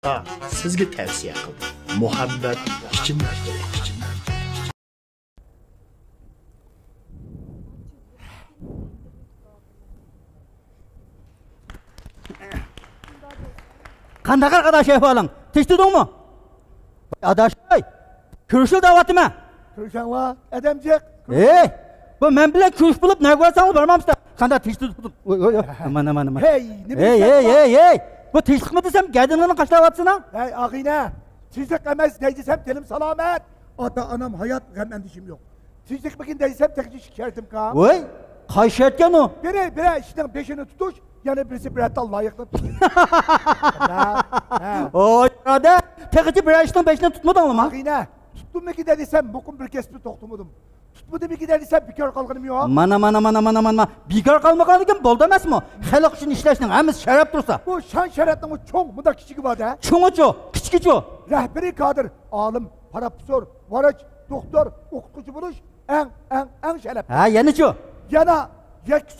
sizga tavsiya qildim. Muhabbat kichinlar kerak, kichinlar. Qanday arkadaş ahvoling? Tinchlikmi? Adashmay. Ko'rishil da'vatima. Ko'rishanglar, adamjiq. Bu men bilan ko'rish bo'lib, nima bo'lsangiz bormamsiz? Qanday tinchlik? Mana. Hey, nima? Hey. Bu tinchlikmi desam, gadinlarni qashlayapsizlar ha? Hey, ag'ina. Tinchlik emas, deysem dilim salomat. Ota-onam hayot, g'am andishim yo'q. Tinchlikmikin deysem teknik şikayetim ka. Voy, qaysi aytgan u? Biri ishning peshini tutish, yana birisi biratdan loyiqli. Oy, ada, tegichi bir ishning peshini tutmadingmi? Ag'ina. Tutdimmi desem, bugun bir kesibni to'xtamadim. Tutmadimmi desem, bekor qolganim yo'q. Mana. Bekor qolmaganligim bo'ldi emasmi? Xalq uchun ishlashning hammasi sharaf tursa. Bu shon sharafning cho'ng, bunda kichigi bor-da. Cho'ngichi, kichkichi. Rahbariy kadr, olim, professor, varaj, doktor, o'qituvchi bo'lish eng sharaf. Ha, yanichi. Yana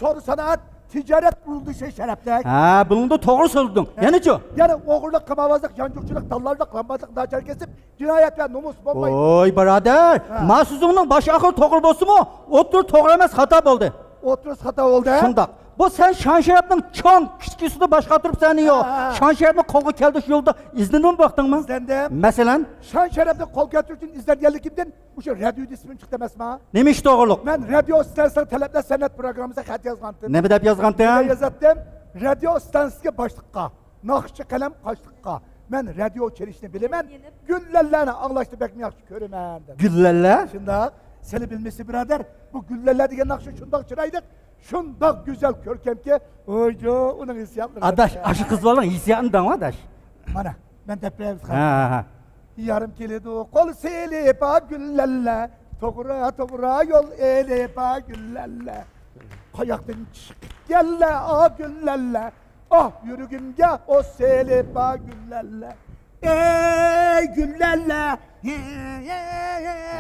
so'ri sanoat, tijorat bo'ldi sharaflar. Ha, bunda to'g'ri so'zding. Yanichi. Yana o'g'irlik, qimorvozlik, yonchiqchilik, dallallik, qambatlik, nachar kesib, jinoyat va nomus bo'lmaydi. Oy, birodar, mas'ulingning boshi oxir to'g'ri bo'lsa-mu, o'tir to'g'ri emas, xato bo'ldi. O'tirish xato bo'ldi. Shundoq. Bu sen Şanşerapning cho'ng kichkisida boshqa turibsan yo. Şanşerapni qo'lga keltirish yo'lida izlanib vaqtingmi? Izlandim. Masalan, Şanşerapni qo'lga keltirish uchun izlanganligimdan o'sha radioda ismim chiqdi emasmi? Nima ish to'g'riliq? Men radio stansiyasi talablar san'at programmasiga xat yozgandim. Nima deb yozgandim? Yozdim. Radio stansiyasiga boshliqqa, naqshchi qalam qoshliqqa. Men radio chelishni bilaman. Gullarlarni anglashni bekmi yaxshi ko'raman. Gullarlar? Shundoq. Seni bilmesi birader, bu güllerler degan naqshi shundoq chiraydi. Şundak güzel körkemki, oyco, onun hissiyatları. Adaş, aşı kız var lan, hissiyatını da mı adaş? Bana, ben deprem sıkıntı. Ha. Yarım kilidi kol silip güllerle, toğra yol elip güllerle. Kayaktan çık gelle güllerle, ah yürügümge o silip güllerle. Ey güllerle,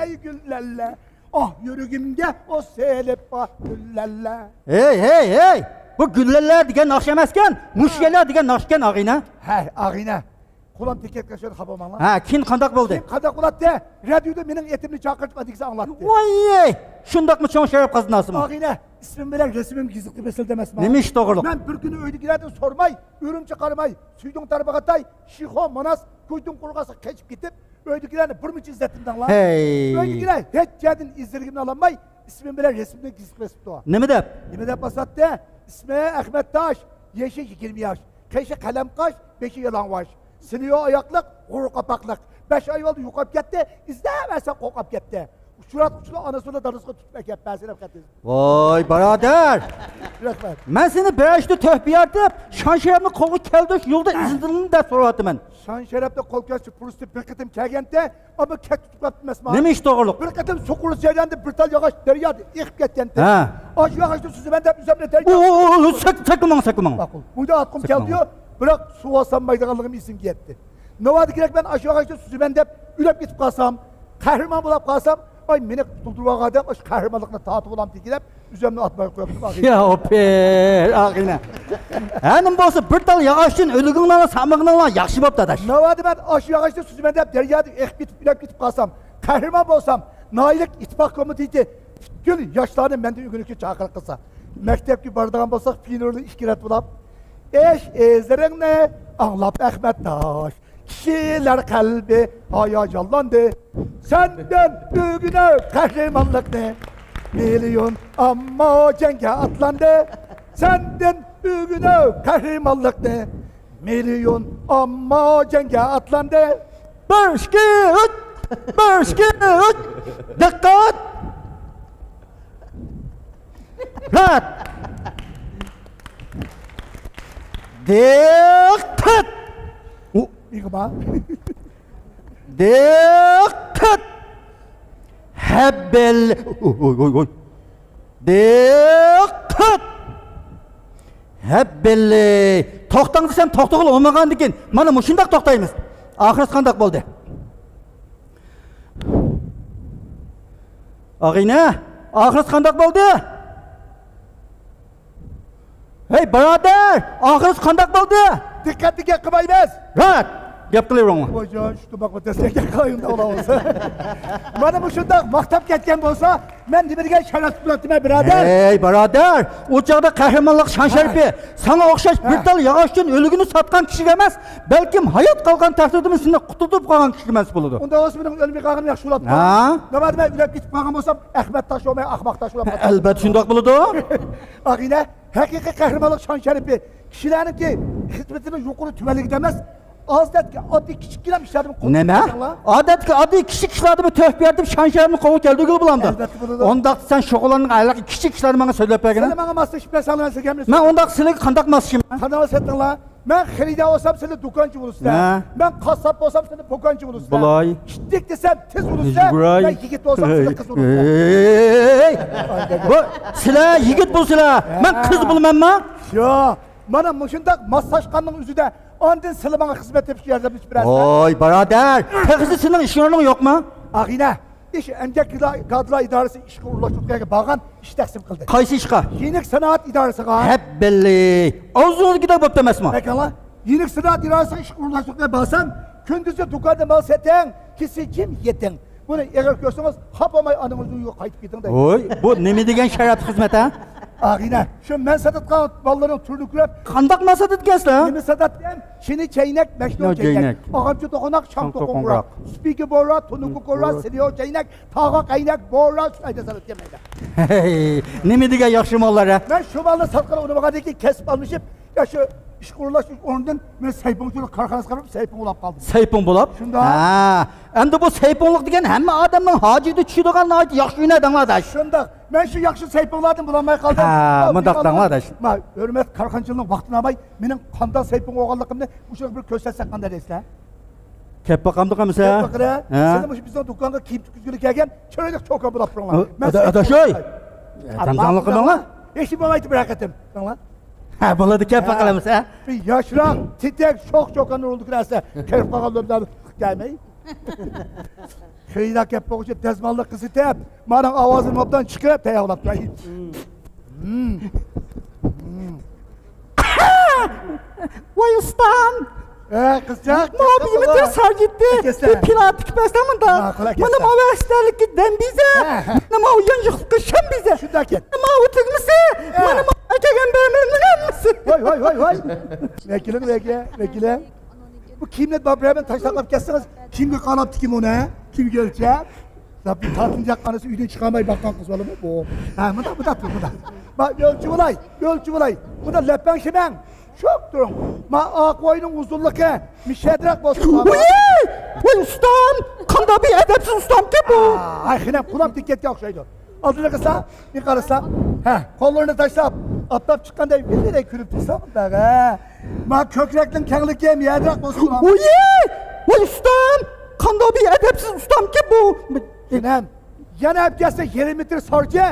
ey güllerle. Ah yürügümde o selip güllerle. Hey! Bu güllerler degan naqsh emaskan, mushyalar degan naqshkan ag'ina. Hey ag'ina. Qo'lim teketga sho'rib xabamanlar. Ha, kin qandoq bo'ldi? Qandoq bo'ladi? Radioda mening etimni chaqirib degsa anglatdi. Voy! Shundoqmi cho'ng sharaf qaznasimi? Ag'ina, ismim bilan rasmim gizliqli besildi emasmi? Nima ish to'g'riliq? Men bir kuni uydagilardan sormay, o'rimchi qaramay, suyding tarbag'atay, shixo monas, ko'yding qurg'asi qechib ketib, uydagilarni bir muncha izzatimdanlar. Hey! Uydagilar hech jadin izdirgimni ololmay, ismim bilan rasmimni gizliq besibdi. Nima deb? Nima deb basatdi? İsmi Ahmet Taş, yaşı 20 yaş, keşi kalem kaş, 5 yalang'och. Siniyor ayaklık, kuru kapaklık. 5 ay oldu yuqab ketdi, izlemezse qo'qab ketdi. Surat uçlu anasını danışqa tutmak hep ben katız. Voy birodar. Rahmat. Men seni bir ishda to'hbiya deb, Şanşerapni qo'lga keltirish yo'lda izlaningni deb so'rayapman. Şanşerapni qo'lga keltirish purusni bir qitim kelganda, ama ket tutib qolibdi emasmi? Nima ish to'g'riliq? Bir qitim so'qulib jarganda bir tal yog'och daryoda eqib ketganda. Ha. Osh yog'ochni suzman deb üzerine terga. Saklamang. Baqul. Buyda atqim keldi, biroq suv olsanmaydiganligim esimga yetdi. Navadi kerak ben ash yog'ochni suzman deb ulab ketib qolsam, qahramon bo'lib qolsam, ay meni tutulduğu adam aş kahramanlıkla tatı olan dikilip üzerine atmayı koyuyordu. Ya oper ağina. Hanım bolsa bir tal yağışın ölügünle samığınla yaxşı boptu adaş. Ne vardı ben aş yağışta süzümen deyip deryada ekbitip bilep gitip kalsam, kahraman bolsam, Naillik İttifak Komiteti bütün yaşlarını benden ügünlükçe çağırıp kılsa. Mektepki bardağın bolsak finurlu işkiret bulap, eş ezlerini anlap Ahmet Taş. Kişiler kalbi hayacanlandı. Senden bugüne kahramanlık ne? Milyon ama cenge atlandı. Senden bugüne kahramanlık ne? Milyon ama cenge atlandı. Başkent! Dikkat! Rahat! Dikkat! Yıkma. Dikkat! Hebbel! Oy. Dikkat! Hebbel! To'xtang desam to'xtag'il olmagan ekan. Mana mushundaq to'xtaymiz. Oxirat qandoq bo'ldi? Ag'ina, oxirat qandoq bo'ldi? Hey birodar, oxirat qandoq bo'ldi? Dikkatli qilmaymiz. Rahat. gap qilaverma. Hocam şu bak destekle kayında olamaz. Bana bu şunda maktap ketken olsa ben demirgen şeref bıraktım birader. Hey birodar, o chaqda qahramonlik shon sharifi sana o'xshash bir tal yog'och uchun o'ligini sotgan kishi emas, balkim hayot qolgan taqdirda seni qutulib qolgan kishi emas bo'ladi. Unda olsa benim ölümü qağını yaxşı olaptı. Ha? Ne var ben ülep gitip qağım olsam Ahmet Taş olmay, Ahmak Taş olmay. Albatta shundoq bo'ladi. Ağine, haqiqiy qahramonlik shon sharifi kishilarniki xizmatini yuqori tumanliga emas, odatga oddiy kichikgina ishlarni Nima? Odatga oddiy kichik ishlarni to'p berib shon sharifni qo'yib keldiga bo'ladi. Albatta bo'ladi. Unda sen shug'ullangan ayolga kichik ishlarni menga so'zlab bergin. Sen bana masaj ben sana söyleyeyim. Men unda sizlarga qanday masajman? Kanal settinla. Ben xiride olsam seni dukancı bulursun. Ha. Ben kasap olsam seni pokancı bulursun. Bulay. Gittik desem tez bulursun. Bulay. Ben yigit olsam seni kız bulursun. Hey! Bu sizlar yigit bo'lsizlar. Men qiz bo'lmanmi? Yo, bana muşundak masaj kanının üzüde andın sılı bana hizmet yapışı yerde bir biraz. Oy birodar, tegisi sening ishyoning yo'qmi? Ağine, iş Emgek Kadılar İdaresi iş kuruluşturmaya bağlan iş taksim kıldı. Qaysi ishqa? Yenik Sanat İdaresi qalan. Hep belli. O'zingizga bo'pti emasmi? Peki lan, Yenik Sanat İdaresi iş kuruluşturmaya bağsan, gündüzü dükkanı mal seten, kisi kim yedin? Bunu eğer görseniz, hapamay anınızın uyuyor kayıp gidin de. Oy, bu nima degan shariat xizmat ha? Ağine, şu men satatkan balların türlü kürep, Qandaq maqsad etkazlar? Nimi sadat den, şini çeynek, meşno No, çeynek. çeynek. Ağamcı dokunak, şam Şam tokunrak. tokunrak. Spiki bora, tunuku kora, siliyo çeynek, tağa kaynak, bora, şayda sadat yemeyde. Hey, nima degan yaxshi mollar ha? Ben şu balı satkala onu bakadaki kesip almışım. Ya şu iş kurulaşı ondan ben sayponculuk karkanası kapıp saypon olap kaldım. Saypon bo'lib? Shunda. Ha, endi bu sayponlik degan hamma odamning hojida tushadigan yaxshi o'ynayding adash. Şunda ben şu yakşı sayponlardan bulamay kaldım. Ha, mındaq danglar adaş. Ma, hürmet karkancılığın vaktini almay, benim kandan saypon oğanlıkımda bu şöyle bir köstetsek kanda deysler. Kep bakamdı qamsa? Bakıra, Ha? senin bu bizden dükkanı kiyip tüküzgülük gelgen, çörelik çok kabul yapırlar. Adashoy. Tamsanlik qilma. Eşim olmaydı bırak ettim. Lan. Ha, bo'ladi kep baqalamiz ha. Bir yaşrak, titek, çok anır olduk neyse. Kerip kakalımdan gelmeyi. Kıyıda kep boğuşu tezmallı kızı tep. Bana avazını mobdan çıkarıp teyavlap. Voy ustam. Kızcak. Ne yapayım bir sargitti. Bir pilat tikmesem da. Bana mavestalik dembize. Nama uyanıcılık kışın bize. Şundaki. Nama utıgmısı. Bana erkegen beğenmemli Vay. Vekilim. Bu kimle babremen taşlaklayıp kessiniz. Kimle kanaptı kim onu ha? Kim görecek? Tabii tatlıncak kanısı üyden çıkamayı bakan kız olur mu? Bu. Ha, bu da. Bak yolcu bulay. Bu da leppen şimen. Çok durun. Ma koyunun uzunluğu. Mişedrak bozsun. Voy ustam. Qanday bir edepsiz ustam ki bu. Ay xinem kulağım dikkatli okşaydı. Aldığını kısa, bir karısa. Kollarını taşlap. Atlap çıkkanda bir de kürüp tutsam da. Ma kökrekli kenglik yem yedrak bozsun. Voy ustam. Qanday bir edepsiz ustam ki bu. Xinem. Yana hep gelse 20 metre sarcı,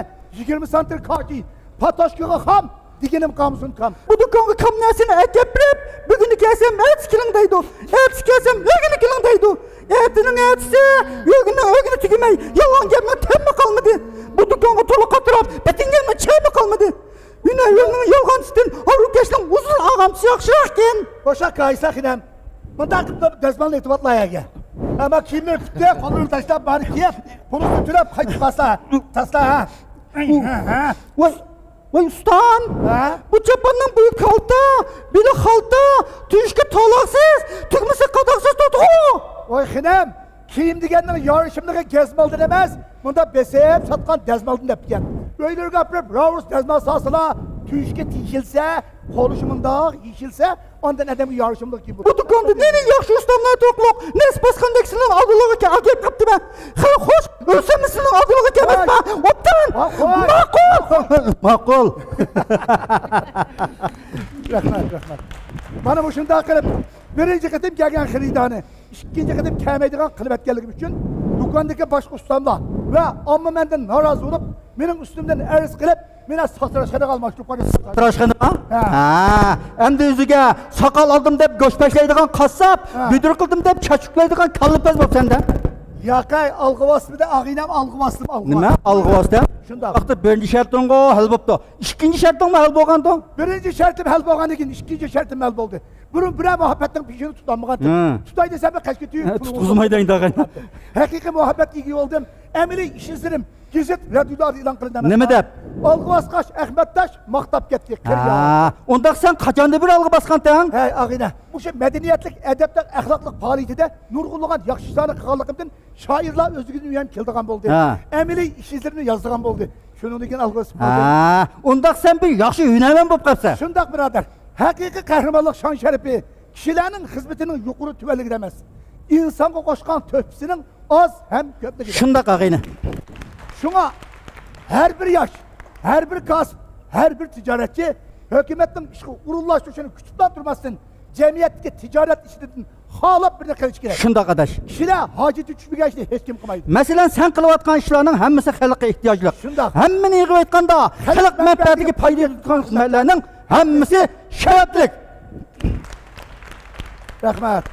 20 santim kaki. Patoşkığı ham. Digenim kamsun kam. Bu dükkanı kamnasını ekepirip, bugünü kesem et kilindeydi. Et kesem ögünü kilindeydi. Etinin etisi, ögünü tükümey. Yalan gelme temme kalmadı. Bu dükkanı tolu katırap, betin gelme çayma kalmadı. Yine yolunun yolgan üstün, arı geçtin uzun ağamsı yakşırakken. Boşa kaysa xinem. Bundan kıpta dezmanlı etibatla ayağa. Ama kimle kütle, kolunu taşlap bari kiyep. Bunu götürüp kayıp basa. Tasla ha. Vay ustam, Ha? bu çapanın büyük halta, biri halta, tüşkü talaksız, tükmesi kadaksız tutu. Oy xinem, kiyim degeninin yarışımlığı gezmaldın emez. Bunda beseyip satkan dezmaldın depken. Böyleleri kapırıp, Ravrus dezmal sahasına tüşke tişilse, konuşumunda yişilse, ondan adamı yarışımlık gibi. Bu dükkanda nene yaxşı ustamlar tokluk, nes baskandaksının adılığı ki agep kaptı ben. Xala hoş, ölsemisinin adılığı kemez ben. Optan, makul. Rahmet. Bana bu şimdi akılıp, birinci kıtım gelgen xiridanı, ikinci kıtım kemeydiğen kıymetkelliğim için, dükkandaki başka ustamla ve amma menden narazı olup, benim üstümden erz kılıp, mene satıraşkada kalmak dükkanı. Satıraşkada? Ha. Endi özüge sakal aldım dep göçpeşleydiğen kassap, güdür kıldım dep çaçuklaydiğen kallıpez bop senden. Yakay algı vasfı da ağinem algı vasfım algı Nima? vasfım. Algıvasdan? Şundaq. Vaqtda birinci şartınğa hal bopdu. İkinci şartınğa hal bolganda? Birinci şartım hal bolğandan keyin ikinci şartım hal boldu. Burun bire muhabbetin peşini tutanmagan. Hı. Tutay desem ben kaçkı tüyü. Tutquzmaydan dağın. Haqiqiy muhabbet igi oldum. Emili işizdirim. Gizit radyoda ilan qilindi. Nima deb? Algı vasqaş Ahmetdaş maqtab ketdi. Ha, onda sen qachonda bir algı basqansan? Hey ağina, bu şey medeniyetlik, edeplik, ahlaklık faaliyetide nurgulluğun yaxşı işlerini qılğanlığımdan şairlar özlüğünü uyam keldiğen boldu. Ha. Emili işizlerini yazdığan boldu. Şunun için algı vasqaş. Ha, onda sen bir yaxşı hünərmən bop qapsan. Şundak birader, hakiki kahramanlık şan şerefi kişilerin hizmetinin yukarı tüveli demez. İnsanı koşkan töpsünün az hem köplü gider. Şundaq ağayna. Şuna her bir yaş, her bir kasp, her bir ticaretçi hükümetin işi urullaştırışını küçükten durmasın. Cemiyetteki ticaret işinin halap bir de kılıç girer. Şundaq adaş. Kişiler haceti düşmü geçti hiç kim kılmaydı. Mesela sen qılıb atqan işlərinin hammasi xalqqa ehtiyaclıq. Şundaq. Həmmini yığıb aytqanda xalq mənfəətiga payda etgan xizmətlərinin hammasi şərəflik. Rahmet.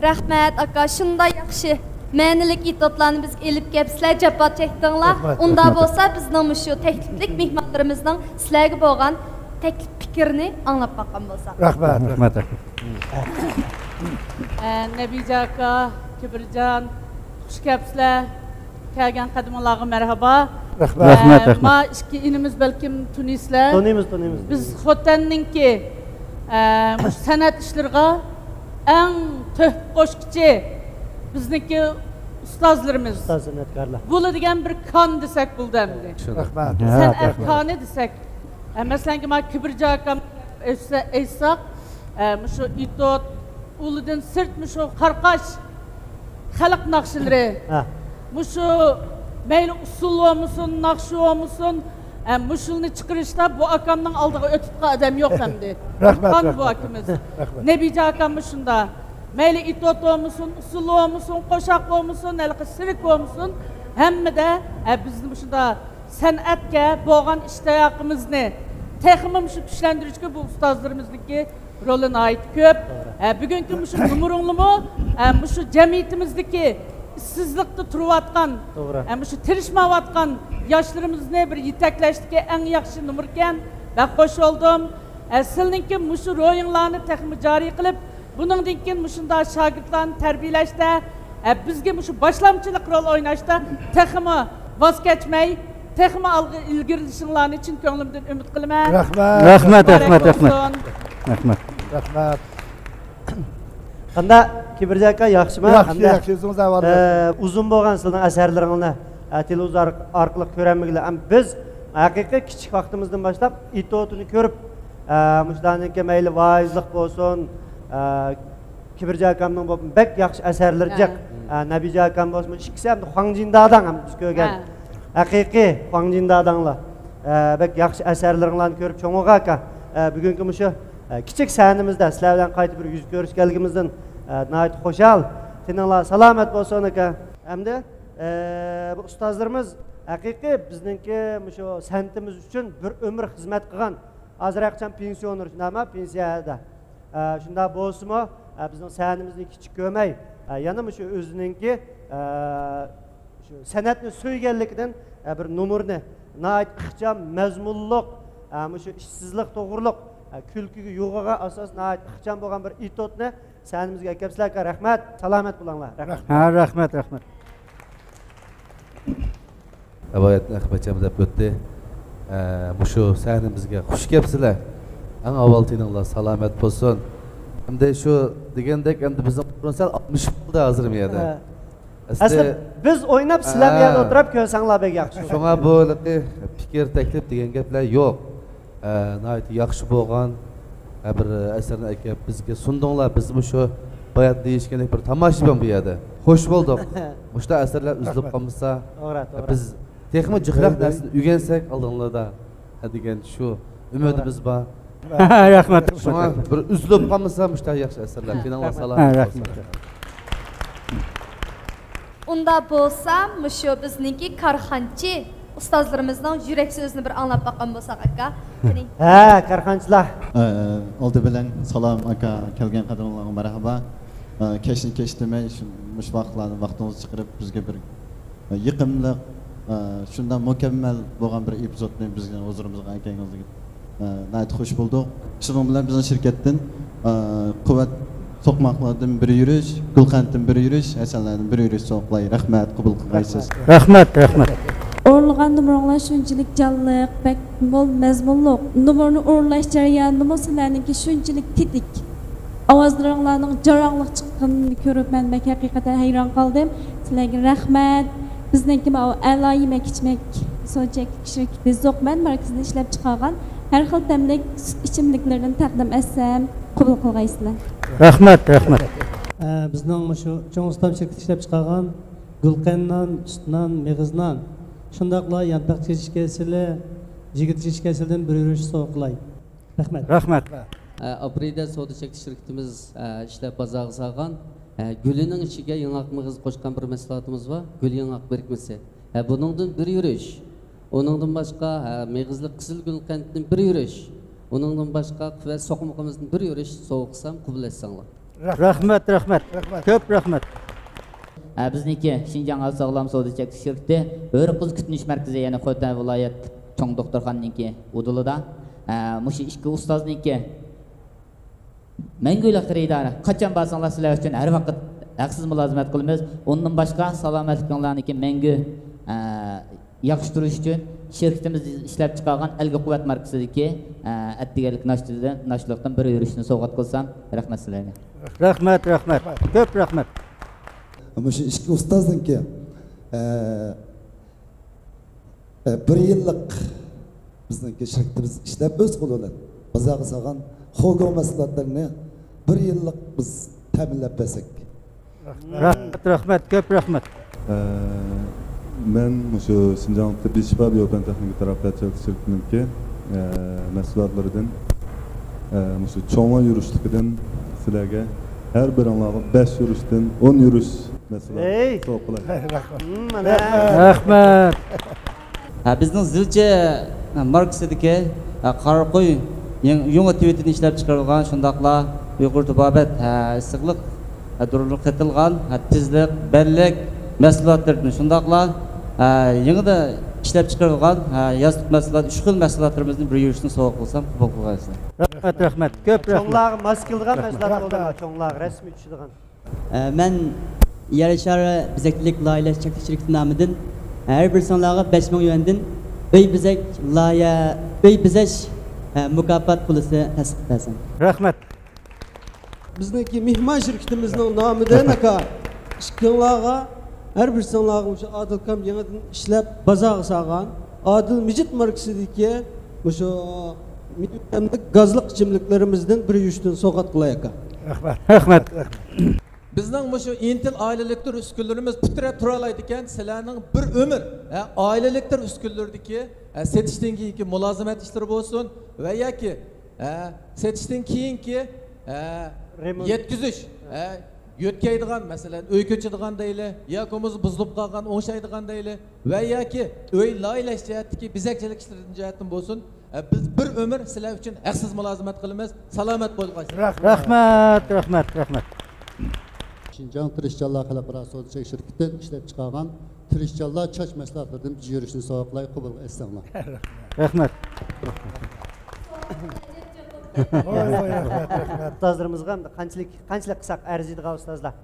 Rahmat aka, şunda yaxşı. Mənilik itotlarını biz elib gəpsizlər, cəbbat çəkdinlər. Rahmat. Onda bolsa bizning şu təkliflik mehmanlarımızın sizlərə bolğan təklif fikrini anlap baxan bolsaq. Rahmet. Nebice aka, Kibircan, hoş geldinizler. Kelgen kadınlarına merhaba. Rahmet. Ma iki inimiz belki Tunisler. Tanıyımız. Biz Xotanninki sanat işlerine en töhp qoşqıcı bizniki ustazlarımız. Usta sanatkarlar. Bunu degen bir kan desek buldu emdi. Rahmet. Sanat kanı desek. Mesela ki ma Kibircan akam eysak, şu itot, uludun sırt şu karkaş, halk nakşileri. Şu meyli usul olmuşsun, nakşı olmuşsun, muşulunu çıkarışta bu akamdan aldığı ötütka adam yok hemdi. Kan bu akımız. Nebice akam şunda. Meyli itot olmuşsun, usul olmuşsun, koşak olmuşsun, sirik olmuşsun. Hem de bizim şunda sanatke boğan iştiyakımızını texmim şu güçlendirişki bu ustazlarımızdaki rolüne ait köp. Bugünkü şu numurunlumu, şu cemiyetimizdeki işsizlikte turuvatkan, şu tirişmavatkan yaşlarımız ne bir yetekleşti ki en yakşı numurken ben hoş oldum. Sizninki şu royunlarını texmi cari kılıp bunun dinkin şunda şagirdlarını terbiyeleşti. Bizge şu başlamçılık rol oynaşta texmi vazgeçmeyi texmi algı ilgirilişinlerin için könglimden ümit kılma. Rahmet. Qanda Kibirjaka yaxshimi? Yaxşı, özünüz eyvallah. Uzun bo'lgan sizning asarlaringizni televizor orqali ko'ramizlar. Biz haqiqiy kichik vaqtimizdan boshlab itotini ko'rib, mushlarniki mayli vaizlik bo'lsin, Kibirjakamning bu bek yaxshi asarlari jiq. Nabijakam bo'lsin, ikkisi ham Huangjindadan ham biz ko'rgan. Haqiqiy Huangjindadanlar. Bek yaxshi asarlaringlarni ko'rib cho'ng'iga aka. Bugungi mushu kichik sahnimizda sizlar bilan qaytib bir yuz ko'rishganligimizdan nəhayət xoşal. Tininglar salomat bo'lsin aka. Hamda bu ustozlarimiz haqiqiy bizninki shu san'atimiz uchun bir umr xizmat qilgan. Hoziraqcham pensioner shundami? Pensiyada. Shunda bo'lsa-mu, bizning sahnimizni kichik ko'rmay, yana shu o'zininki shu san'atni so'yganligidan bir numurni nəhayət ixcham, mazmunliq, shu ishsizlik, to'g'riliq, kulkiga yo'g'iga asos nəhayət ixcham bo'lgan bir itotni sahnimizga kelibsizlar. Rahmat, salomat bo'linglar. Rahmet. Abayatni Ahmadjon deb o'tdi. Mushu sahnimizga xush kelibsizlar. Eng avval tininglar salomat bo'lsin. Hamda shu degandek endi bizning sal 60 bo'ldi hozir bu yerda. Aslida biz o'ynab sizlar bu yerda o'tirib ko'rsanglar bek yaxshi. Shunga bu fikr, taklif degan gaplar yo'q. Nəhayət yaxshi bo'lgan bir asarni akab bizga sundinglar. Biz shu bayat deyishgandek bir tomoshabin bu yerda. Xo'sh bo'ldik. Mushta asarlar uzilib qolmasa, biz texmi jiqraq narsani o'rgansak oldinglarda degan shu umidimiz bor. Rahmet. Shunga bir uzilib qolmasa mushta yaxshi asarlar. Tininglar salomat. Rahmet. Unda bolsa şu bizniki karxanchi ustazlarımızdan yürek sözünü bir anlap baxan bolsaq aka. Karxanchilar. Oldu bilen salam aka kelgen kadınlarına merhaba. keşni keş demey, şu vaqtlarni vaqtınızı çıkarıp bizge bir yıkımlı, şundan mükemmel boğan bir epizodni bizge huzurumuzga kelganingizga nayt hoş bulduk. Şunun bilan bizning şirketdan Quvvat Soqmoqlardan bir yurish, Gulqanddan bir yurish, Hasanlardan bir yurish so'qlay. Rahmat, qabul qilgaysiz. Rahmat, rahmat. O'rlagan numaralar shunchalik jonliq, bak mol mazmunliq. Numarani o'rlash jarayonida sizlarningki shunchalik tetik. Ovozlaringlarning jarangliq chiqqanini ko'rib men haqiqatan hayron qoldim. Sizlarga rahmat. Bizningki a'loyi makchmak so'nchak shirkati Zo'qman markazida ishlab chiqargan har xil tamlik ichimliklarni taqdim etsam, qabul qilgaysizlar. Rahmat, rahmat. Bizning shu Cho'ng'iston shirkati ishlab chiqargan Gulqandan, Sutnan, Meg'iznan, shundaqla yanpaq chechish kasili, jigit chechish kasilidan bir yurish so'qlay. Rahmat. Rahmat. Aprida savdo chekish shirkatimiz ishlab bozorga solgan gulining ichiga yangoq mig'iz qo'shgan bir mahsulotimiz bor. Gul yangoq birikmasi. Buningdan bir yurish. Onundan boshqa mig'izli qizil gulqanddan bir yurish. Onundan boshqa Quvvat Soqmoqimizdan bir yurish so'qsam qabul etsanglar. Rahmat, rahmat. Ko'p rahmat. Bizniki Şinjan Sog'lom savdo chekish shirkati O'riqiz kutinish markazi, ya'ni Xotan viloyat cho'ng doktorxonaniki udulida mushu ikki ustozniki Mangulik xaridori qachon borsangiz sizlar uchun har vaqt haqsiz mulozimat qilamiz. Undan boshqa salomatliklarniki mangu yaxshi turish uchun shirkatimiz ishlab chiqargan Algi Quvvat markazidagi attigarlik nashliqdan bir yurishni sovg'at qilsam, rahmat sizlarga. Rahmat, rahmat. Ko'p rahmat. Mushu ikki ustozniki bir yillik bizniki shirkatimiz ishlab o'z qo'li bilan bozorga solgan xo'go mahsulotlarni bir yillik biz ta'minlab bersak. Rahmat, rahmat, ko'p rahmat. Men shu Şinjan tibbiy shifo biopan texnika taraqqiyot shirkatiniki mahsulotlaridan shu cho'ng'a yurishligidan sizlarga her biringlarga 5 yurishdan 10 yurish mahsulot so'qiladi. Rahmat. Bizning Zilcha markasidagi Qaraqo'y yangi tweetini ishlab chiqarilgan shundaqla Uyg'ur tabobat issiqlik durliq qatilgan tizlik, bellik mahsulotlarni shundaqla yangida ishlab chiqarilgan yostiq mahsulot, 3 xil mahsulotlarimizni bir yurishni sovg'a qilsam, qabul qilgaysizlar. Rahmat, rahmat. Ko'p rahmat. Cho'nglar mas qilgan mahsulot bo'ladi, cho'nglar rasmiy tushadigan. Men Yarashar bizaklik loyiha chekish shirkati nomidan har bir sonlarga 5000 yuandan uy bizak loyiha, uy bizash mukofot pulisi tasdiqlasin. Rahmat. Bizniki mehmon shirkatimizning nomidan aka ishqonlarga har bir sonlarga shu Adilkam yangidan ishlab bozorga solgan Adil Mijit markasidagi shu gazliq ichimliklarimizdan bir yurishdan sovg'at qilay aka. Rahmat. Rahmat. Bizning shu Intel oilalikdir uskunlarimiz putirab tura oladi ekan, sizlarning bir umr oilalikdir uskunlardagi setishdan keyingi mulozimat ishlari bo'lsin va yoki setishdan keyingi yetkazish yo'tkaydigan, masalan uy ko'chadigan deyli yoki buzilib qolgan o'ngshaydigan deyli va yoki uy loylash jihatdagi bezakchilik ishlaridan jihatdan bo'lsin, biz bir umr sizlar uchun haqsiz mulozimat qilamiz. Salomat bo'linglar. Rahmat, rahmat, rahmat. Şinjan Tirishchanlar xalqaro savdo chekish shirkatidan ishlab chiqargan tirishchanlar chash mahsulotlaridan yurishni savoqlay qabul etsanglar. Rahmat. Ustozlarimizga qanchalik qilsak arziydigan ustozlar.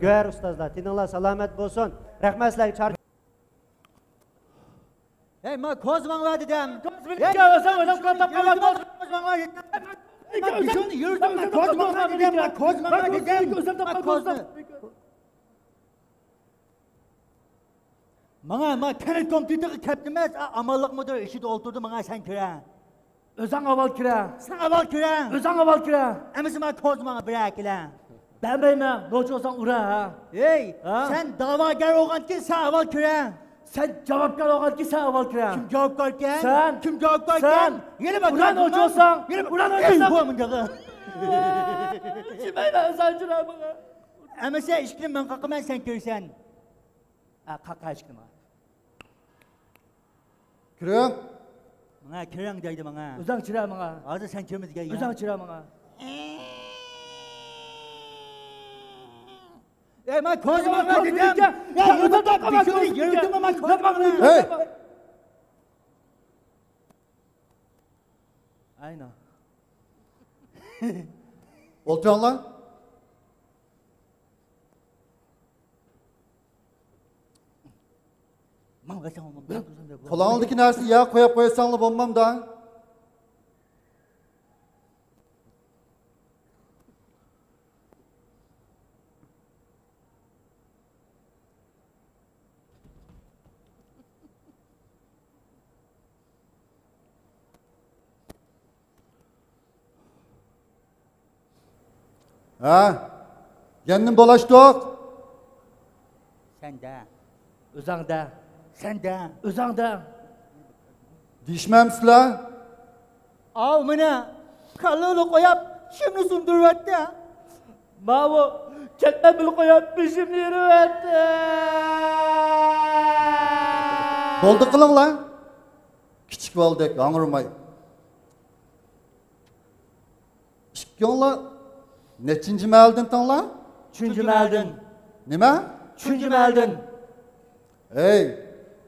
Go'ar ustozlar, tininglar salomat bo'lsin. Rahmat sizlarga. Hey, men ko'zmanglar dedim. Ko'zmanglar Bana kenet kompüteri keptimez, amallık mıdır, işi de oturdu bana sen kire. Özan aval kire. Sen aval kire. Özan aval kire. Emisi bana kozmana bırak ile. Ben beyme, noçu olsan ura ha. Hey, sen davagar olan ki sen aval kire. Sen cevapkar olan ki sen aval kire. Kim cevapkar ki? Sen. Kim cevapkar ki? Sen. Yeni bak. Ulan noçu olsan. Ulan noçu olsan. Bu amıncağı. Şimayla özan kire bana. Emisi işkilim ben kakımen sen görsen. Kaka işkilim ha. Kire? Bana kirang deydi bana. Uzak çıra bana. Azı sen kirimiz gel ya. Uzak çıra bana. Ben kozuma dedim. Ya yurtta bir şey yürüdüm ama kozuma. Hey! Aynen. Olturan lan. Kulağındaki neresi ya koyasanla bombam da. Ha? Kendin dolaştık. Sen de. Özangda. Sen de. Özangda. Dişmemsizler. Av mene. Kalını koyup şimdi sunduruvetti. Mavu. Ketme bil koyup şimdi yürüvetti. Boldu kılın lan. Küçük bolduk, anırmay. İşkiyonla neçinci meldin tanla? Üçüncü meldin. Nime? Üçüncü meldin. Hey,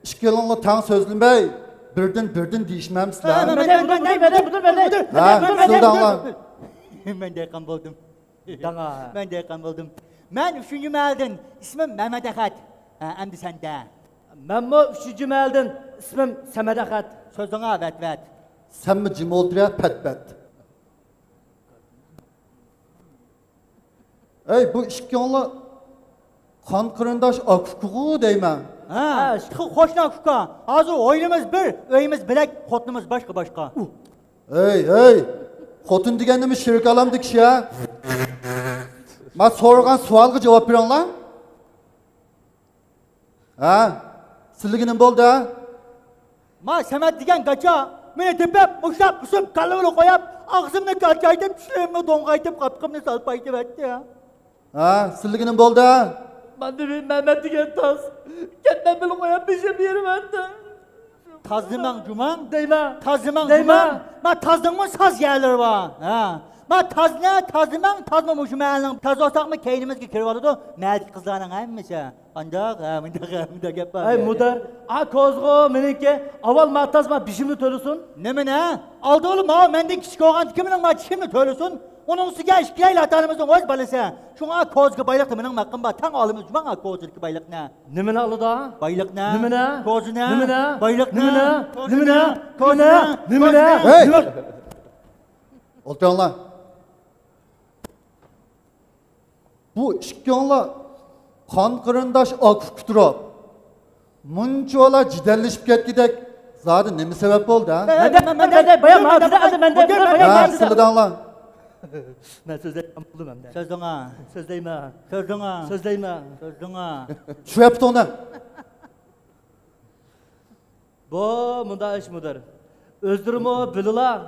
işkiyonla tan sözlüm bey. Birden değişmemsizler. Ben Ha, sıldan lan. Ben de yakın buldum. Ben de yakın buldum. Ben üçüncü meldin. İsmim Mehmet Akat. Hem sen de. Ben bu üçüncü meldin. İsmim Semet Akat. Sözüne vet. Sen mi cim olduruya pet. Hey, bu işkiyonla kan kırındaş akkuğu deymen. Ha, hoşna kuka. Hazır oyunumuz bir, öyümüz bilek, kotunumuz başka. Hey, kotun digenini mi şirik alamdık ki ya? Ma sorgan sualga cevap verin lan. Ha, sizliginin bol da. Ma Semet digen kaça, mene tepep, muşap, kusum, kalıvını koyup, ağzımını kaçaydım, şirimini dongaydım, kapkımını salpaydım etti ya. Ha, sizliginin bol da. Ben de bir Mehmet digen taz. Kendden bile koyup bir şey yerim etti. Tazlıman cuman. Deyme. Tazlıman cuman. Ma tazdığımın saz yerleri var. Ha. Ma tazlıman muşumayalım. Taz olsak mı keynimiz ki kırvalıdı. Meldik kızlarının hemmişe. Andak yapar. Ay mudar. Kozgo menike. Aval ma tazma bişimli tölesin. Ne mi ne? Aldı oğlum ha. Mende küçük oğlan kimin ma bişimli tölesin. Onun sıga işkiyle atanımızın öz balısı. Şuna kozgu baylık da benim hakkım var. Tan alımız bana kozgu baylık ne? Nimene alı da? Baylık ne? Nimene? Kozu ne? Nimene? Baylık ne? Nimene? Hey! Olturan lan. Bu işkiyonla kan kırındaş akkuturup. Munçola cidelleşip ketgidek. Zaten ne mi sebep oldu ha? Ben bayan Ha, sılıdan lan. Ben sözleyim buldum hem de. Sözüne. Sözleyime. Şu yaptı onu. Bu munda iş mudur. Özdürümü bilila.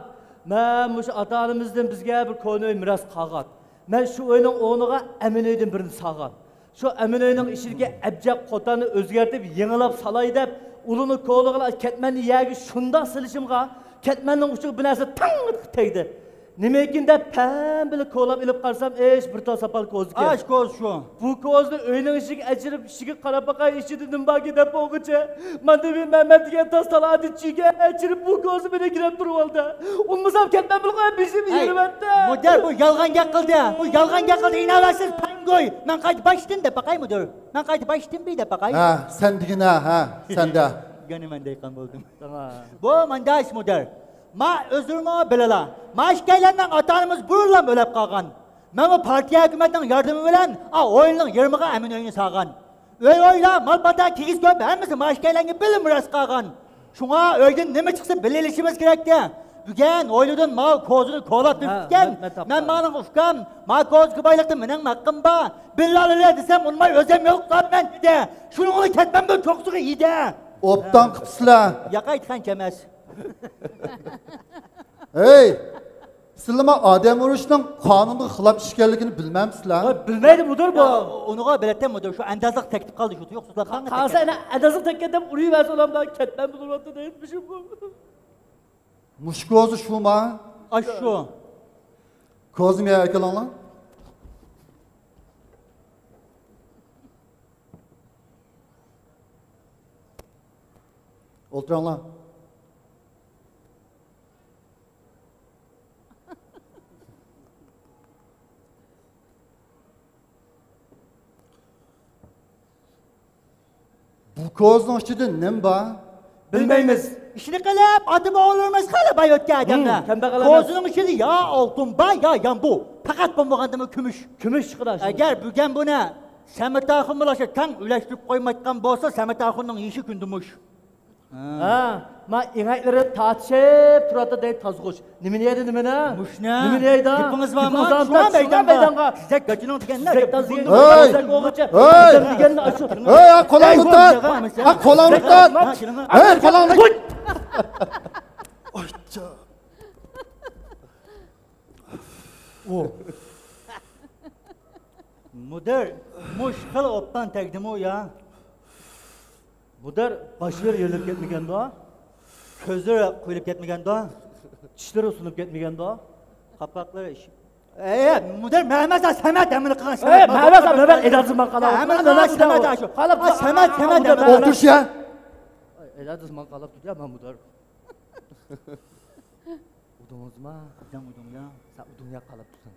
Ben şu ata-anamızdan bizge bir konuyu miras qalğan. Ben şu oyunun oğluğa Eminöy'den birini sağan. Şu Eminöy'nin işiga abjaq qotanı özgertip yengilab salay deb ulunu ko'lig'ila ketmanni yagi shunda silishimga ketmanning uchiga bir narsa tang tegdi. Nima ekan deb pam bilib ko'lab ilib qarsam bir to sapal ko'z ekan. Ash ko'z shu. Bu ko'zni uyning ishiga achirib ishiga qarab baqay ishida nima deb o'g'icha. Menda bir Mehmet degan toz taladi chiga achirib bu ko'zni meni kirib turib oldi. Unmasam ketman bilib qo'yib bishim yerimatdi. Mudir bu yolg'on gap qildi. Bu yolg'on gap qildi. Inavasiz pangoy. Men qaytib başladım deb baqay mudir. Men qaytib başladım bir deb baqay. Ha, sen digin ha, sen de. Gene men deykan bo'ldim. Tamam. Bu menda ish mudir. Ma özürmü bilala. Ma işkaylardan atanımız bururlam ölüp kalgan. Men bu partiya hükümetinin yardımı bilen oyunun 20'ga Eminöy'ünü sağgan. Öy oyla mal bata kigiz köp hemmisi ma işkaylarını bilim biraz kalgan. Şuna öyden neme çıksa bilelişimiz gerekti. Bügen oyludun ma kozunu kolat tüpken. Men manın ufkam ma koz kıbaylıktı menen hakkım ba. Billalile desem onmay özem yok lan ben de. Şunu onu ketmem ben çok sıkı iyi de. Optan kıpsla. Yaka itkan kemez. Hey! Sizlama adem uruşunun kanunda xilap işgalligini bilmemsizler. Bilmeydi mudur bu? Onuğa belirten mudur? Şu endazlık teklif kaldı şu. Yoksa da kanı Kalsa ene endazlık teklif uruyu verse olamdan ketmen bulurmadı değilmişim bu. Muş kozu şu ma? Aşu. Kozum ya yakalan lan. O'tiranglar. Bu ko'zning ichida nima bor? Bilmaymiz. İşini qilib, otib olurmiz hali bayotga odamlar. Ko'zining ichida yo oltin bor, yo yambu. Faqat bo'lmagandimi kumush. Kumush chiqadi. Agar bugun buni Samartaxun bilan kan ulashtirib qo'ymayotgan bo'lsa, Samartaxunning ishi kundumush. Ha, ma ingaklari tatishib turadi deydi tozg'uch. Nima deydi nimani? Mushna. Nima deydi? Gapingiz bormi? Shuna maydonga. Sizga gachining deganlar. Deganni achu. Hey, qo'lingni tut. Ha, qo'lingni tut. Hey, qo'lingni. Oycha. O. Mudir, mushkil optan tegdim o ya. Mudir, başları yölüp ketmegen da. Közleri koyulup ketmegen da. Çişleri usunup ketmegen da. Kapakları iş. Mudir, Mehmet Semet emini kılan Semet. Mehmet Semet edasın bakalım. Hemen Mehmet Semet aşu. Semet emini. Otur ya. Edasın bakalım tutuyor ben Mudir. Udumuz mu? Sen udum ya. Sen udum ya kalıp tutsan.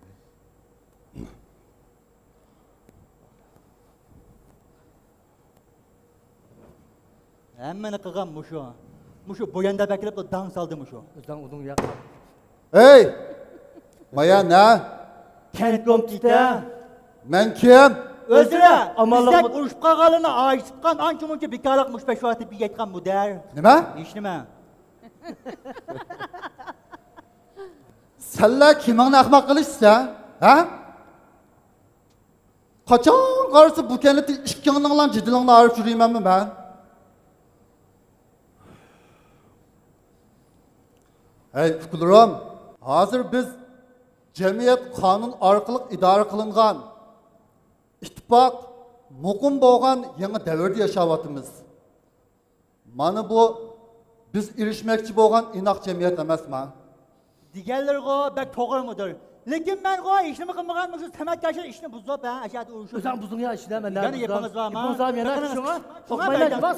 Hemen kıgan muşu. Muşu boyanda bekilip de dans aldı muşu. Özden udum ya. Hey! Maya ne? Kent komtite. Men kim? Özüre. Bizden uruşup kalığını ayışıpkan anca munca bikarlıkmış peşvatı bir yetken bu der. Nime? İş nime? Senler kimin ahmak kılışsa? Ha? Kaçan karısı bu kendisi işkinin lan ciddilerini arıp yürüyemem mi ben? Hey fikirlerim, hazır biz cemiyet kanun arkalık idare kılıngan, ittifak, mukum boğan yeni devirde yaşavatımız. Mana bu biz erişmekçi boğan inak cemiyet emez mi? Diğerleri o bek toğur mudur? Lekin ben o işimi kılmagan mısın? Temet yaşar işini buzdu ben aşağıda uğraşıyorum. Sen buzun ya işini hemen. Yani yapınız var mı? Yapınız var mı? Yana şuna. Sokmayla bas.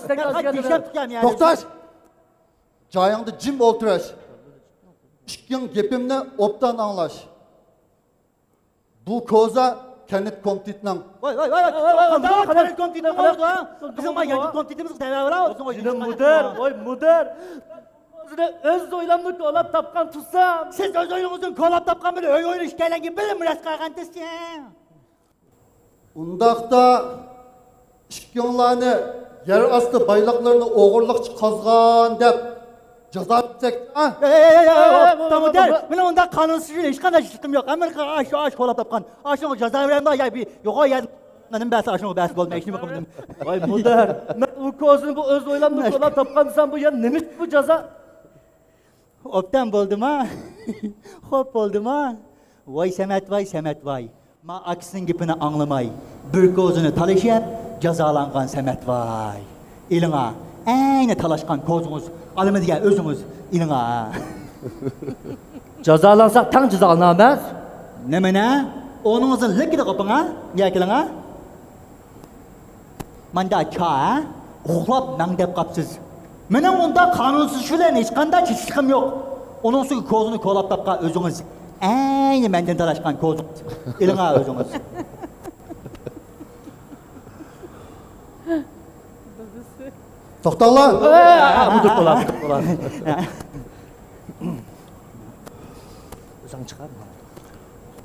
Doktaş! Cayanda cim olturaş. İşkin gepimle optan anlaş. Bu koza kenet komitetinden. Vay. Kenet komitetinden kalırdı ha. Bizim ayyancı komitetimiz devre olsun. Mudur. Öz oylamını kolap tapkan tutsam. Siz öz oylamınızın kolap tapkan bile öy oyunu işgelen gibi bilin biraz kalkantısın. Undaqda işkinlarını yer astı baylıklarını oğurlukçı kazgan dep ceza etsek ha? Tamam der. Ben onda kanunsuz hiç kadar işittim yok. Amerika aş kolap tapkan. Aşın o ceza veren var ya bir yok o yer. Benim bahsi aşın o bahsi olmaya işini bakamadım. Vay mudur. Bu kozunu bu öz oylamını kolap tapkan sen bu ya neymiş bu ceza? Optan buldum ha. Hop buldum ha. Vay Semet vay. Ma aksinin gipini anlamay. Bir kozunu talaşıp cezalangan Semet vay. İlina. Aynı talaşkan kozunuz. Alımı diye özünüz. İlina. Cezalansak tam cezalanamaz. Ne mene? Onunuzun likidi kapına. Yakilina. Manda çağa. Uğlap mendep kapsız. Benim onda kanunsuz şulen hiç kanda çizgikim yok. Onun suyu kozunu kolap tapka özünüz. Aynı benden talaşkan kozunuz. İlina özünüz. Toxtaqlar. Budur kolap. Özün çıkarma.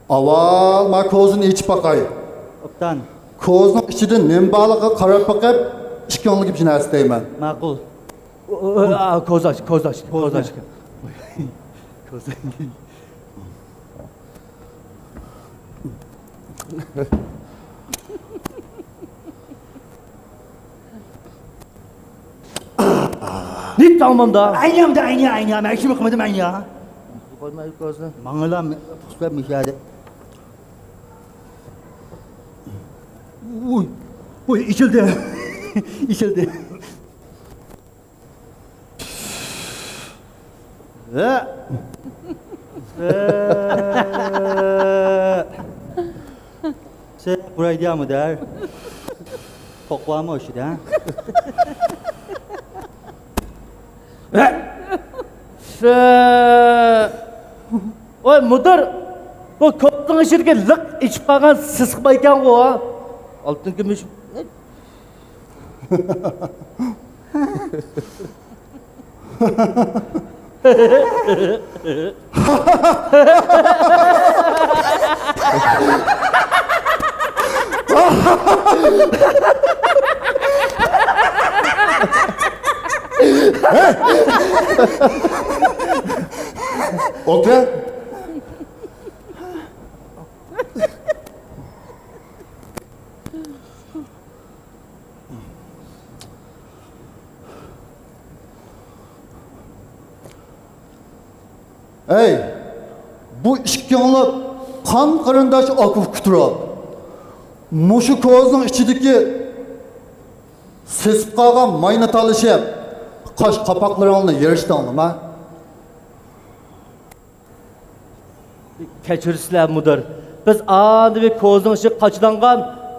Aval ma kozunu içip bakay. Optan. Kozunun içinde nem balığı qarab bakıp işkinlik için isteymen. Maqul. Koz aç. Koz aç. Ne tamam da? Aynı. Ben işimi kılmadım aynı ya. Koyma ilk kozunu. Mangılam puslar müşahede. Uy içildi. İçildi. Sen buraya diyor mu der? Kokla mı o şey ha? Oy müdür, bu koptun içindeki lık içip kalkan sıskı ekan o. Altın gümüş. Okey. Ey, bu ikkiyanlab qan qarindosh Akuf Kuturab. Mushu ko'zning ichidagi sesib qolgan mayna talishib, qosh qapoqlaringni yerishdingmi? Keçirsizlar müdür. Biz anı bir ko'zning ichi qochlangan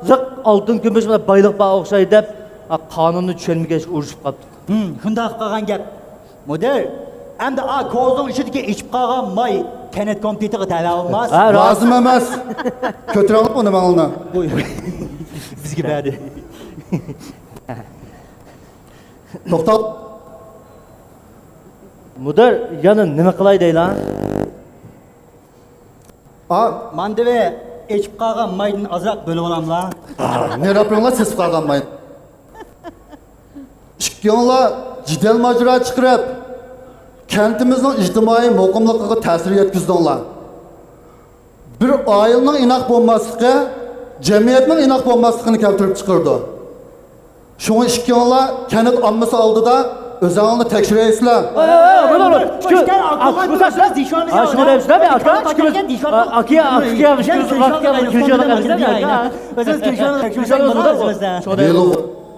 lık altın gümüş bayliq bağı o'xshaydi deb qonunni tushunmagach urushib qoldik. Shunday qilgan gap. Müdür, endi ko'zning ichidagi ichib qolgan may Kenet kompüteriga tala olmaz. Lazım emas. Ko'tarib uni mangilni. Bizga berdi. To'xtab. Müdür, yana nima qilay deylan? Mandeve ichib qolgan maydan azroq bo'lib olamlar. Ne yapıyorlar ses kalganmayın. Çıkıyorlar cidel macera çıkarıp kentimizin ictimai muqimligiga ta'sir yetkizdilar. Bir ailenin inak bo'lmasligi, jamiyatning inak bo'lmasligini keltirib chiqardi. Şunu çıkıyorlar kent ammasi oldida o'zingni tekshiraysizlar.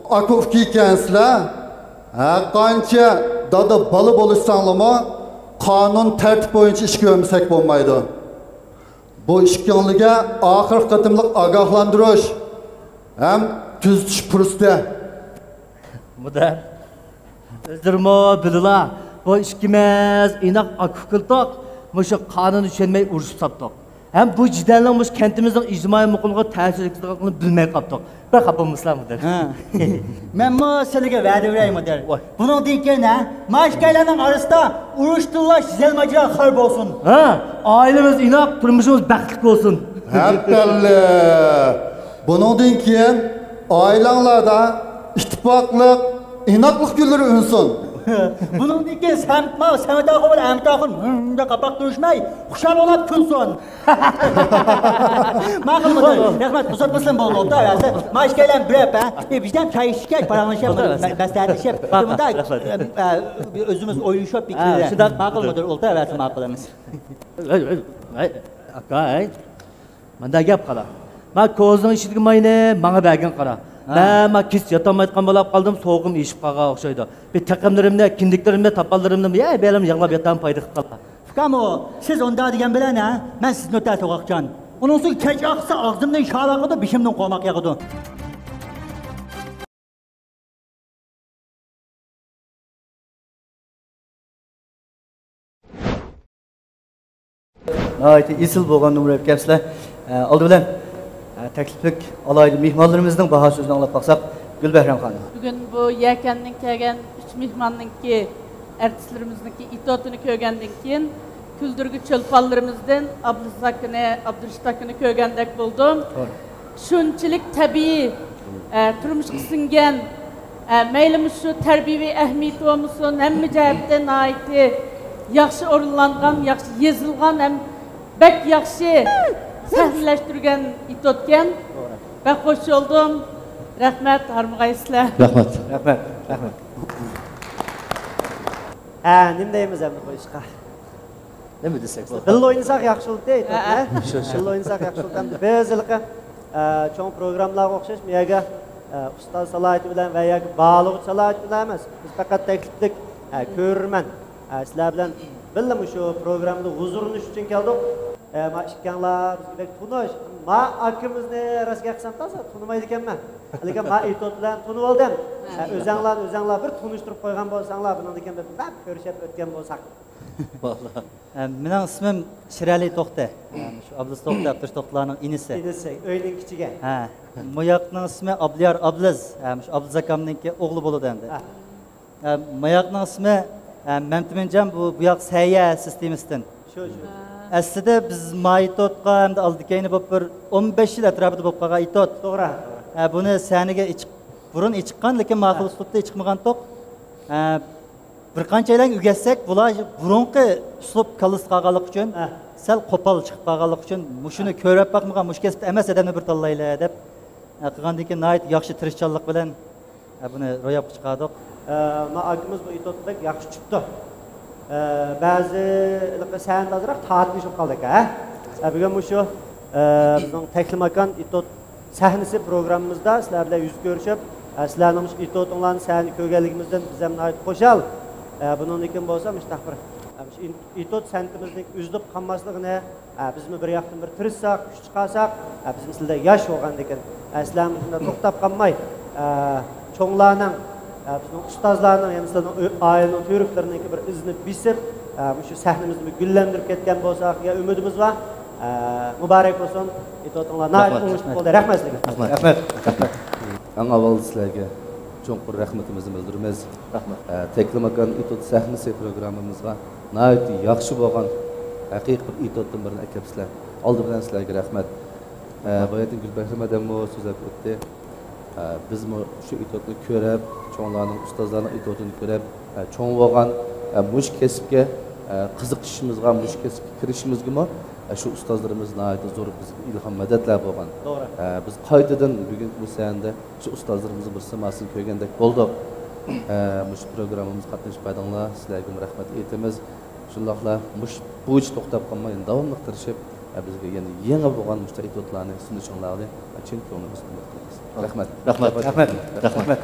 Akuf kiykensizlar. Qancha dada balı bo'lishsanlarmi, qonun tertib bo'yicha ish ko'rmasak bo'lmaydi. Bu ishkonliga oxir qatimliq ogohlantirish ham tuzitish fursati. Müdür, özürmü bilila, bu işkimiz inak akuf kıldık, muşu kanunu düşünmeyi uruşup saptık. Hem bu cidden muş kentimizin ictimai muqimliğe ta'sir etkiligini bilmey kaptık. Bir kapımızlar müdür. Men bu sizga va'da berayim müdür. Bunun deyken maşkaylarning arasida uruştullaş zelmacılar xor bo'lsin. Ailemiz inak, turmuşumuz baxtli olsun. Hepbelli. Bunun keyin ailelarda ittifaqlıq, inaqlıq gülleri ünsün. Bunun deyken Samet Ağabey ve Ahmet Ağabey da kapak duruşmay, kuşar olab külsün. Mağıl mıdır? Rahmet, uzatmasın bol oldu arası. Maşkayla bir hep, bizden çay içken paranlaşıp, beslerleşip. Bunda özümüz oyuşup bikirler. Mağıl mıdır? Oldu arası mağılımız. Akay, manda gap qala. Ma ko'zning ichidagi mayni menga bergan qara. Ben kis yatamayotgan bo'lib qoldim, so'g'im eshib qolgan o'xshaydi. Bir taqimlarimni, kindiklarimni, topallarimni belim yanglab yatam payda qilib qoldi. Fukamo, siz onda degan bilan men sizni o'ta to'g'aqchan. Uning so'ng kech aqsa og'zimdan shalaqidi, bishimdan qo'moq yag'idi. Nəhayət isil bo'lgan numrayıb gəpsizlər. Oldu bilan təkliflik alaylı mehmanlarımızın baha sözünü anlap baxsaq, Gülbəhram xanım. Bugün bu Yəkəndən gələn 3 mehmanınki, artistlərimizdənki itotunu köygəndən keyin küldürgü çölpallarımızdan Abdurıştakını köygəndək buldum. Şunçilik təbii turmuş qısıngan meylimiz şu tərbiyevi əhmiyeti olmuşsun, həmmi cəhətdən aiti yaxşı orunlanğan, yaxşı yazılğan, həm bək yaxşı səhnələşdirgən itotken. Bək xoş oldum. Rəhmət, harmağaysızlar. Rəhmət. Nim deyimiz əmni qoyuşqa? Ne mi desek? Qıllı oynasak yaxşılıq deyil. Qıllı oynasak yaxşılıq əmdi. Biz ilqi çoğun programlarga oxşaş miyaga ustaz salayeti bilen və ya bağlığı salayeti bilen emas. Biz faqat təkliflik görürmən. Sizler bilen bildim şu programda huzurun üçün geldik. Maşkanlar, bizge tunuş, Ma akımızda rastgele kısam tasa tanımaydı ekanman. Lekin ma itot bilan tanib oldim. O'zinglar bir tunishtirib qo'ygan bo'lsanglar, bundan keyin bir ko'rishib o'tgan bo'lsak. Vallahi. Mening ismim Shirali To'xta. Shu Abduz To'xta, Abdush To'xtalarning inisi. Inisi, o'yning kichiga. Ha. Bu yoqning ismi Abliyar Abliz. Shu Abduz akamninki o'g'li bo'ladi endi. Bu yoqning ismi Mamtiminjon, bu yoq sayya sistemasidan. Shu. Aslida biz Maytotga hamda oldikayni bo'lib bir 15 yil atrofida bo'lib qolgan itot. To'g'ri. Buni saniga burun ichiqqan, lekin ma'qul uslubda ichiqmagan to'q. Bir qancha aylang ugatsak, bular burunqi uslub kalis qolganlik uchun, sal qo'pol chiqib qolganlik uchun mushuni ko'rib boqmagan, mush kesib emas adamni bir tanlaylar deb qilgandan keyin nihoyat yaxshi tirishchanlik bilan buni ro'yobga chiqardik. Ma akimiz bu itotbek yaxshi chiqdi. Ba'zi sahanda azroq tatmish bo'lib qoldik, ha? Bugun shu bizning Taklimakan itot sahnasi programmamizda sizlar bilan yuz ko'rishib, sizlarning itotinglarni sahni ko'rganligimizdan biz ham nihoyat xushal. Bundan keyin bo'lsa mushtaq bir itot santimizning uzilib qolmasligini bizmi bir yoqdan bir tirishsak, kuch chiqarsak, bizim sizda yosh bo'lgandan keyin sizlarning shunda to'xtab qolmay, cho'nglarning bizning ustozlarning, ya'ni sizlarning oilaning tuyruqlariniki bir izini bisib, shu sahnamizni gullantirib ketgan bo'lsak, ya umidimiz bor. Muborak bo'lsin. Itotinglar nihoyat o'ngishli bo'ldi. Rahmat sizlarga. Rahmat. Eng avval sizlarga cho'nqur rahmatimizni bildiramiz. Rahmat. Taklimakan itot sahnasi programmamizga nihoyat yaxshi bo'lgan haqiqiy itotdan birini akabsizlar. Oldi bilan sizlarga rahmat. Boyatin Gulbahram odammo so'zlab o'tdi. Biz shu itotni ko'rib, cho'nglarning ustozlarning itotini ko'rib, cho'ng bo'lgan mush kasbga qiziqishimizga, mush kasbga kirishimizga shu ustozlarimiz nihoyat zo'r bizga ilhom madadlar bo'lgan. To'g'ri. Biz qaytadan bugun bu sahanda shu ustozlarimizni bir simasini ko'rgandek bo'ldik. Mush programmamiz qatnashib sizlarga rahmat aytamiz. Shundoqla bu ish to'xtab qolmay, davomli tirishib bizga yana yangi bo'lgan mushtariotlarni sunishinglarni chin ko'nglimizdan qilamiz. Rahmat. Rahmat.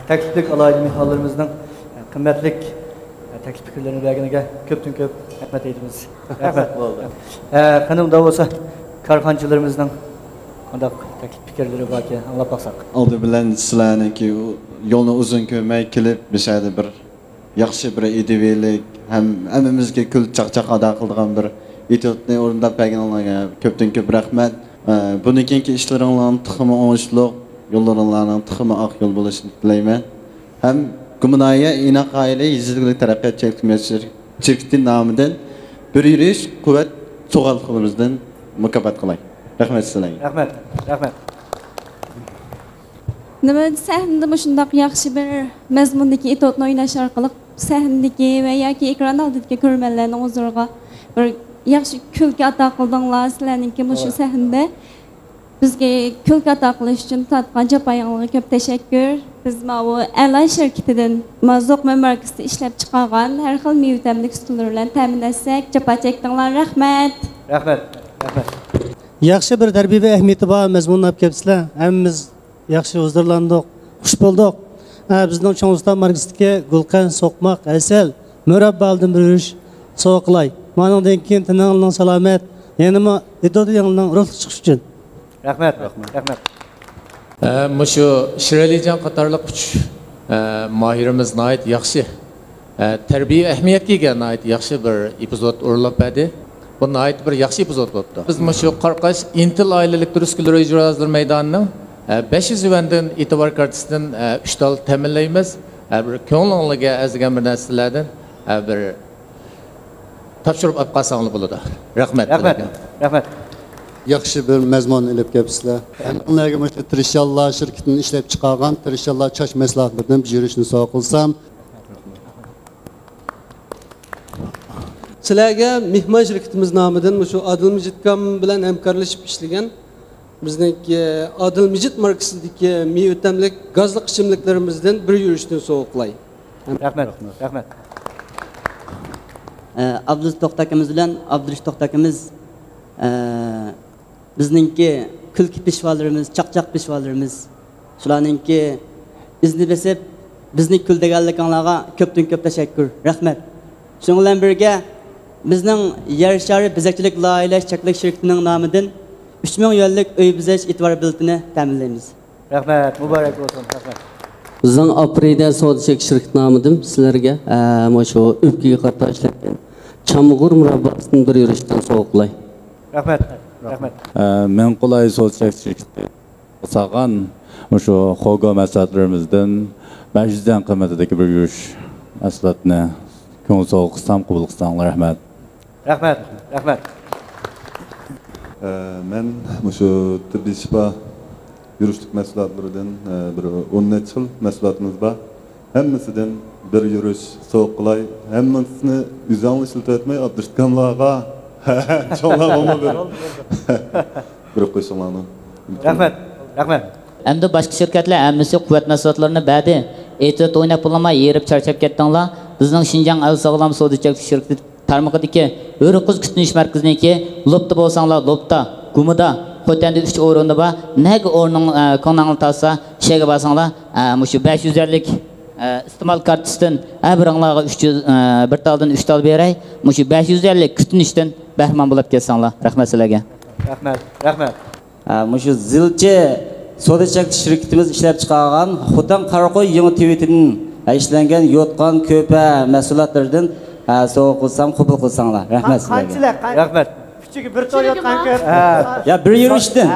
Takliflik alayli mehmonlarimizning qimmatlik taklif fikrlarini berganiga ko'pdan ko'p rahmat aytamiz. Rahmat bo'ldi. Qani unda bo'lsa korxonchilarimizning qanday taklif fikrlari bor ekan anglab baqsak. Oldi bilan sizlarniki yo'lni uzun ko'rmay kelib, bishada bir yaxshi bir ideyalik, ham hammamizga kul chaqchaq ado qiladigan bir itotni o'rindab berganlarga ko'pdan ko'p rahmat. Bundan keyingi ishlaringlarning tiximi o'ngishli, yo'llaringlarning tiximi oq yo'l bo'lishini tilayman. Ham Gumnaya İnak Aile İzcilik Terakkiyat Şirketi nomidan bir yurish quvvat so'g'alqimizdan mukofot qilay. Rahmat sizlarga. Rahmat. Nima sahnada shundoq yaxshi bir mazmundagi itotni o'ynash orqali sahnadagi va yoki ekran oldidagi ko'rmanlarning huzuriga bir yaxshi kulki ato qildinglar. Sizlarningki shu sahnada bizga kulki ato qilish uchun tatgan japoyinglarga ko'p tashakkur. Biz bu A'lo shirkatidan Zo'qma markasida ishlab chiqargan har xil mevtamlik ustunlar bilan ta'minlasak, japa chekdinglar. Rahmat. Yaxshi bir tarbiya va ahamiyati bor mazmunni olib kelibsizlar. Hammamiz yaxshi huzurlandik, xush bo'ldik. Bizning Cho'ng'iston markasidagi gulqan, so'qmoq, asal, murabbaldan bir yurish so'qlay. Maningdan keyin tiningning salomat, yanama idodingning ruhli chiqish uchun. Rahmat. Mushu Shiralijon qatorliq 3 mohirimiz nihoyat yaxshi tarbiya ahamiyatiga ega nihoyat yaxshi bir epizod o'rlab berdi. Bu nihoyat bir yaxshi epizod bo'ldi. Biz mushu Qarqash Intil oilalik turistlar ijrochilar maydonining 500 yuandan e'tibor kartasidan 3 tal ta'minlaymiz. Bir ko'nglingizni azigan bir narsalardan bir topshirib olib qolsangiz bo'ladi. Rahmat. Yaxshi bir mazmun ilib kelibsizlar. Ularga mana Tirishallar shirkatining ishlab chiqargan Tirishallar chash mahsulotlaridan bir yurishni sovg'a qilsam. Sizlarga mehmon shirkatimiz nomidan shu Adil Mijitkom bilan hamkorlashib ishlagan bizniki Adil Mijit markasidagi mevtamlik gazli ichimliklarimizdan bir yurishni sovg'a qilay. Rahmat. Abduz To'xtakimiz bilan Abdurish To'xtakimiz bizningki kulki peshvolarimiz, chaqchaq peshvolarimiz, shularningki izni besib bizni kuldaganliklaringlarga ko'pdan ko'p tashakkur. Rahmat. Shuning bilan birga bizning Yer shari bezakchilik loyiha cheklak shirkatining nomidan 3000 yuanlik uy bezash e'tibor biletini ta'minlaymiz. Rahmat, muborak bo'lsin. Rahmat. Bizning Aprida savdo chekish shirkati nomidan sizlarga mana shu o'pkaga qarta ishlatgan chamg'ur murabbasidan bir yurishdan sovg'alay. Rahmat. Rahmat. Men qulay savdo chekish shirkati sağan şu xogo maslahatlarimizdan 500 dan qimmatidagi bir yurish maslahatni ko'ngil sovuq qilsam qabul qilsanglar. Rahmat. Rahmat. Rahmat. Men şu tibbiy shifa yurishlik mahsulotlaridan bir 10 necha xil mahsulotimiz bor. Hammasidan bir yurish sovuqlay, hammasini o'zingni ishlatmay Abdurahmonlarga cho'nglar olma bir qo'shimlarni. Rahmat. Rahmat. Endi boshqa shirkatlar hammasi quvvat mahsulotlarini berdi. E'tibor o'ynab pullamay yerib charchab ketdinglar. Bizning Xinjiang al sog'lom savdo chekish shirkati tarmog'idagi O'riqiz kutinish markaziniki Lopda bo'lsanglar, Lopda, Gumida, Xotanda 3 o'rinda bor. Nega o'rning konangni tasa, shega bo'lsanglar, mushu 550lik iste'mol kartasidan biringlarga 300 bir taldan 3 tal beray. Mushu 550lik kutinishdan bahramon bo'lib ketsanglar. Rahmat sizlarga. Rahmat. Rahmat. Mushu zilchi savdo chekish shirkatimiz ishlab chiqargan Xotan Qaraqo'y yangi tweetining ishlangan yotgan ko'pa mahsulotlardan so'q qilsam, qabul qilsanglar. Rahmat sizlarga. Rahmat. Kichik bir to'y yotgan ko'p. Ya bir yurishdan